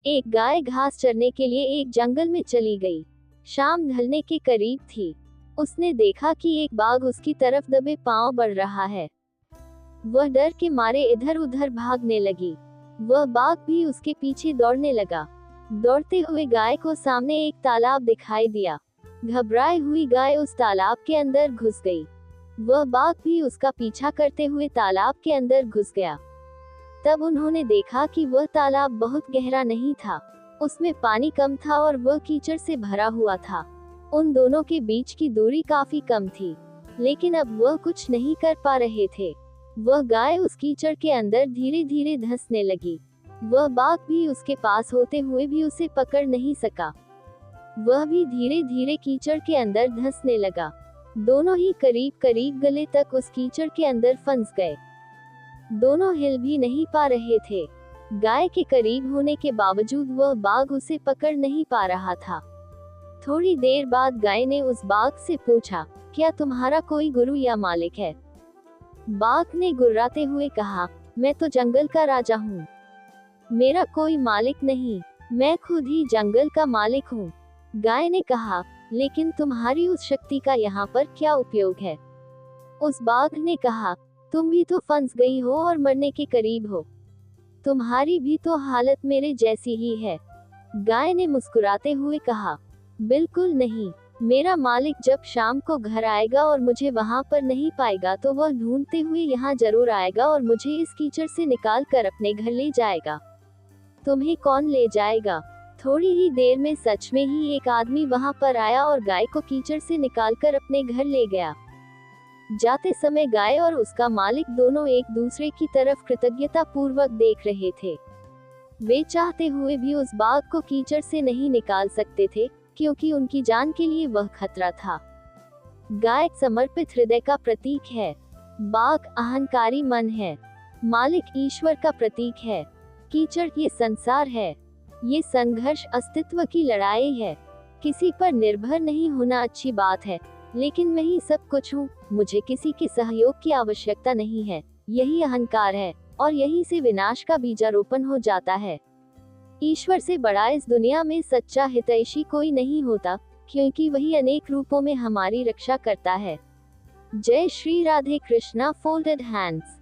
एक गाय घास चरने के लिए एक जंगल में चली गई। शाम ढलने के करीब थी। उसने देखा कि एक बाघ उसकी तरफ दबे पांव बढ़ रहा है। वह डर के मारे इधर उधर भागने लगी। वह बाघ भी उसके पीछे दौड़ने लगा। दौड़ते हुए गाय को सामने एक तालाब दिखाई दिया। घबराई हुई गाय उस तालाब के अंदर घुस गई। वह बाघ भी उसका पीछा करते हुए तालाब के अंदर घुस गया। तब उन्होंने देखा कि वह तालाब बहुत गहरा नहीं था। उसमें पानी कम था और वह कीचड़ से भरा हुआ था। उन दोनों के बीच की दूरी काफी कम थी, लेकिन अब वह कुछ नहीं कर पा रहे थे। वह गाय उस कीचड़ के अंदर धीरे धीरे धंसने लगी। वह बाघ भी उसके पास होते हुए भी उसे पकड़ नहीं सका। वह भी धीरे धीरे कीचड़ के अंदर धंसने लगा। दोनों ही करीब करीब गले तक उस कीचड़ के अंदर फंस गए। दोनों हिल भी नहीं पा रहे थे। गाय के करीब होने के बावजूद वह बाघ उसे पकड़ नहीं पा रहा था। थोड़ी देर बाद गाय ने उस बाघ से पूछा, क्या तुम्हारा कोई गुरु या मालिक है? बाघ ने गुर्राते हुए कहा, मैं तो जंगल का राजा हूँ। मेरा कोई मालिक नहीं, मैं खुद ही जंगल का मालिक हूँ। गाय ने कहा, लेकिन तुम्हारी उस शक्ति का यहाँ पर क्या उपयोग है? उस बाघ ने कहा, तुम भी तो फंस गई हो और मरने के करीब हो। तुम्हारी भी तो हालत मेरे जैसी ही है। गाय ने मुस्कुराते हुए कहा, बिल्कुल नहीं। मेरा मालिक जब शाम को घर आएगा और मुझे वहां पर नहीं पाएगा तो वह ढूंढते हुए यहाँ जरूर आएगा और मुझे इस कीचड़ से निकाल कर अपने घर ले जाएगा। तुम्हें कौन ले जाएगा? थोड़ी ही देर में सच में ही एक आदमी वहां पर आया और गाय को कीचड़ से निकालकर अपने घर ले गया। जाते समय गाय और उसका मालिक दोनों एक दूसरे की तरफ कृतज्ञता पूर्वक देख रहे थे। वे चाहते हुए भी उस बाघ को कीचड़ से नहीं निकाल सकते थे, क्योंकि उनकी जान के लिए वह खतरा था। गाय समर्पित हृदय का प्रतीक है। बाघ अहंकारी मन है। मालिक ईश्वर का प्रतीक है। कीचड़ ये संसार है। ये संघर्ष अस्तित्व की लड़ाई है। किसी पर निर्भर नहीं होना अच्छी बात है, लेकिन मैं ही सब कुछ हूँ, मुझे किसी के सहयोग की आवश्यकता नहीं है, यही अहंकार है और यहीं से विनाश का बीजारोपण हो जाता है। ईश्वर से बड़ा इस दुनिया में सच्चा हितैषी कोई नहीं होता, क्योंकि वही अनेक रूपों में हमारी रक्षा करता है। जय श्री राधे कृष्णा। Folded hands.